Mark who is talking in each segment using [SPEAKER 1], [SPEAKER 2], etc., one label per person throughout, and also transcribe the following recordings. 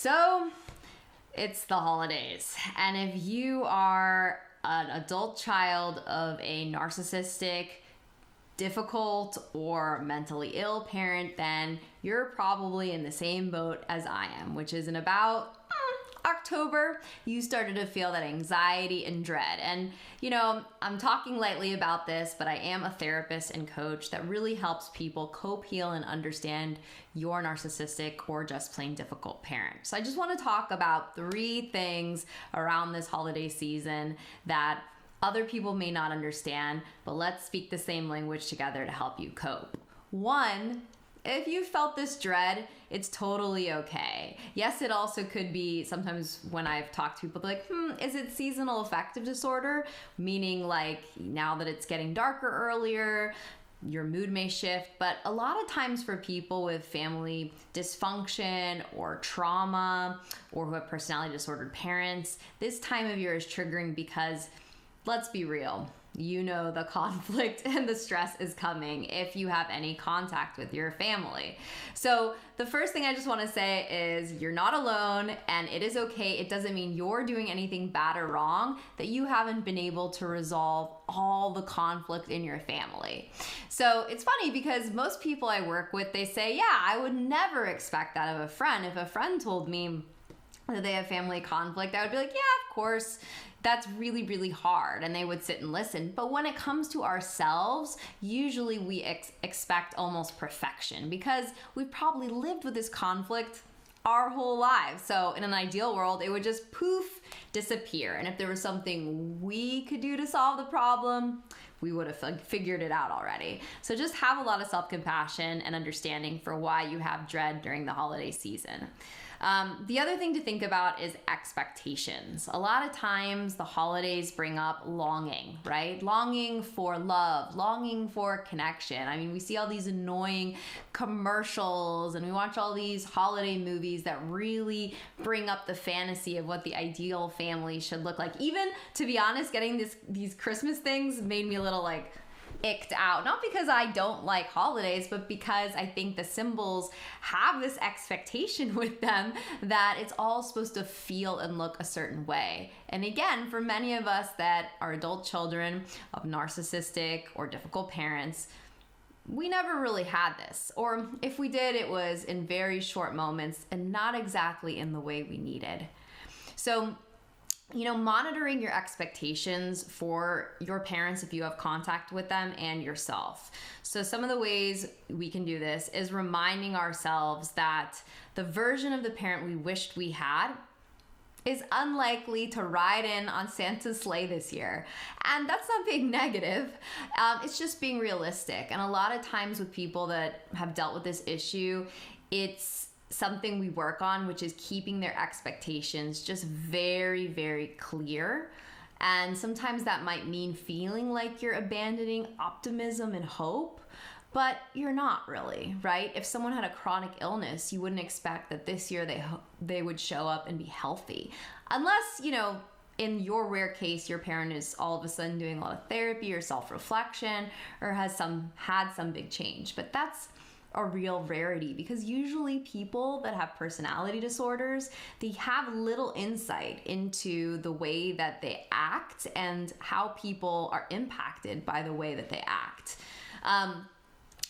[SPEAKER 1] So it's the holidays, and if you are an adult child of a narcissistic, difficult, or mentally ill parent, then you're probably in the same boat as I am, which is in about October, you started to feel that anxiety and dread. And, I'm talking lightly about this, but I am a therapist and coach that really helps people cope, heal, and understand your narcissistic or just plain difficult parent. So I just want to talk about 3 things around this holiday season that other people may not understand, but let's speak the same language together to help you cope. 1, if you felt this dread, it's totally okay. Yes, it also could be sometimes when I've talked to people, they're like, is it seasonal affective disorder? Meaning like now that it's getting darker earlier, your mood may shift. But a lot of times for people with family dysfunction or trauma or who have personality disordered parents, this time of year is triggering because, let's be real, the conflict and the stress is coming if you have any contact with your family. So the first thing I just want to say is you're not alone, and it is okay. It doesn't mean you're doing anything bad or wrong, that you haven't been able to resolve all the conflict in your family. So it's funny because most people I work with, they say, yeah, I would never expect that of a friend. If a friend told me that they have family conflict, I would be like, yeah, of course, that's really, really hard. And they would sit and listen. But when it comes to ourselves, usually we expect almost perfection because we've probably lived with this conflict our whole lives. So in an ideal world, it would just poof, disappear. And if there was something we could do to solve the problem, we would have figured it out already. So just have a lot of self-compassion and understanding for why you have dread during the holiday season. The other thing to think about is expectations. A lot of times the holidays bring up longing, right? Longing for love, longing for connection. I mean, we see all these annoying commercials and we watch all these holiday movies that really bring up the fantasy of what the ideal family should look like. Even, to be honest, getting these Christmas things made me a little icked out. Not because I don't like holidays, but because I think the symbols have this expectation with them that it's all supposed to feel and look a certain way. And again, for many of us that are adult children of narcissistic or difficult parents, we never really had this. Or if we did, it was in very short moments and not exactly in the way we needed. So monitoring your expectations for your parents if you have contact with them and yourself. So some of the ways we can do this is reminding ourselves that the version of the parent we wished we had is unlikely to ride in on Santa's sleigh this year. And that's not being negative. It's just being realistic. And a lot of times with people that have dealt with this issue, it's something we work on, which is keeping their expectations just very, very clear. And sometimes that might mean feeling like you're abandoning optimism and hope, but you're not really, right? If someone had a chronic illness, you wouldn't expect that this year they would show up and be healthy. Unless, in your rare case, your parent is all of a sudden doing a lot of therapy or self-reflection or has had some big change. But that's a real rarity because usually people that have personality disorders, they have little insight into the way that they act and how people are impacted by the way that they act.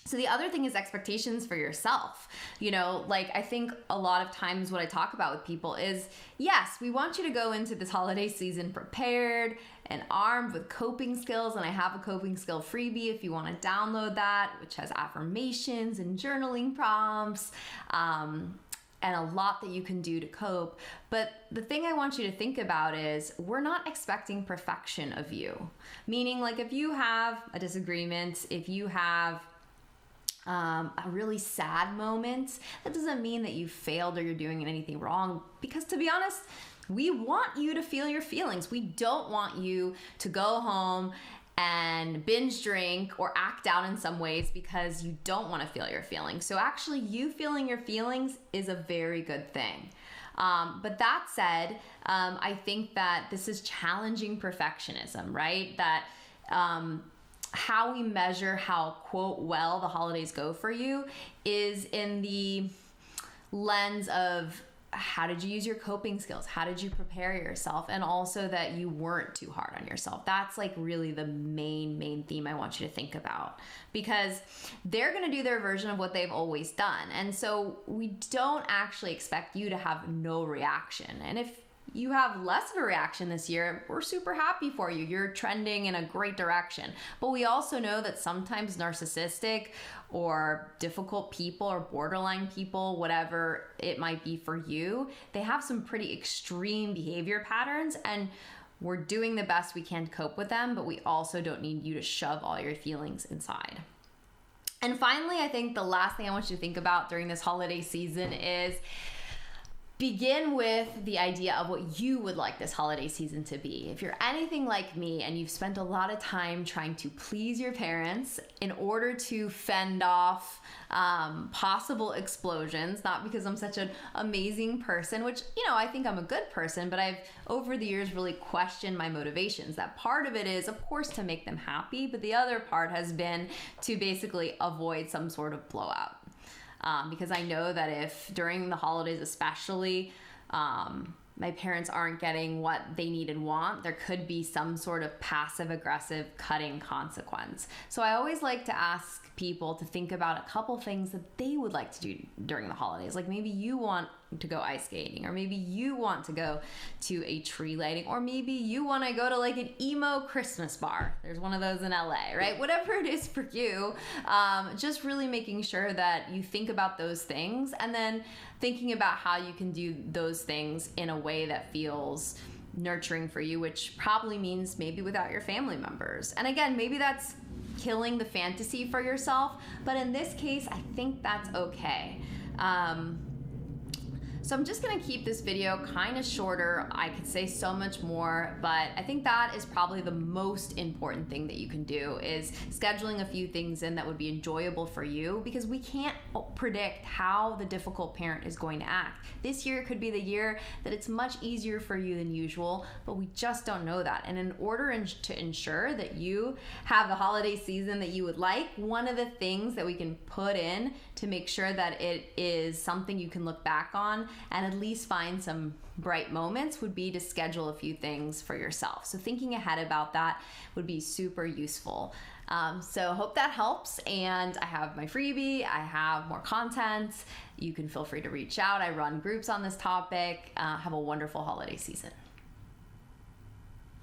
[SPEAKER 1] So the other thing is expectations for yourself. I think a lot of times what I talk about with people is, yes, we want you to go into this holiday season prepared and armed with coping skills. And I have a coping skill freebie if you want to download that, which has affirmations and journaling prompts, and a lot that you can do to cope. But the thing I want you to think about is we're not expecting perfection of you. Meaning, if you have a disagreement, if you have a really sad moment, that doesn't mean that you failed or you're doing anything wrong. Because to be honest, we want you to feel your feelings. We don't want you to go home and binge drink or act out in some ways because you don't want to feel your feelings. So actually, you feeling your feelings is a very good thing. But that said, I think that this is challenging perfectionism, right? That how we measure how, quote, well the holidays go for you is in the lens of how did you use your coping skills? How did you prepare yourself? And also that you weren't too hard on yourself. That's like really the main theme I want you to think about, because they're going to do their version of what they've always done. And so we don't actually expect you to have no reaction. And if you have less of a reaction this year, we're super happy for you. You're trending in a great direction. But we also know that sometimes narcissistic or difficult people or borderline people, whatever it might be for you, they have some pretty extreme behavior patterns, and we're doing the best we can to cope with them, but we also don't need you to shove all your feelings inside. And finally, I think the last thing I want you to think about during this holiday season is begin with the idea of what you would like this holiday season to be. If you're anything like me and you've spent a lot of time trying to please your parents in order to fend off possible explosions, not because I'm such an amazing person, which, I think I'm a good person, but I've over the years really questioned my motivations. That part of it is, of course, to make them happy, but the other part has been to basically avoid some sort of blowout. Because I know that if during the holidays especially, my parents aren't getting what they need and want, there could be some sort of passive aggressive cutting consequence. So I always like to ask people to think about a couple things that they would like to do during the holidays. Like maybe you want to go ice skating, or maybe you want to go to a tree lighting, or maybe you want to go to like an emo Christmas bar. There's one of those in LA, right? Whatever it is for you, just really making sure that you think about those things, and then thinking about how you can do those things in a way that feels nurturing for you, which probably means maybe without your family members. And again, maybe that's killing the fantasy for yourself, but in this case, I think that's okay. So I'm just gonna keep this video kind of shorter. I could say so much more, but I think that is probably the most important thing that you can do, is scheduling a few things in that would be enjoyable for you, because we can't predict how the difficult parent is going to act. This year could be the year that it's much easier for you than usual, but we just don't know that. And in order to ensure that you have the holiday season that you would like, one of the things that we can put in to make sure that it is something you can look back on and at least find some bright moments would be to schedule a few things for yourself. So thinking ahead about that would be super useful. So hope that helps. And I have my freebie, I have more content. You can feel free to reach out. I run groups on this topic. Have a wonderful holiday season.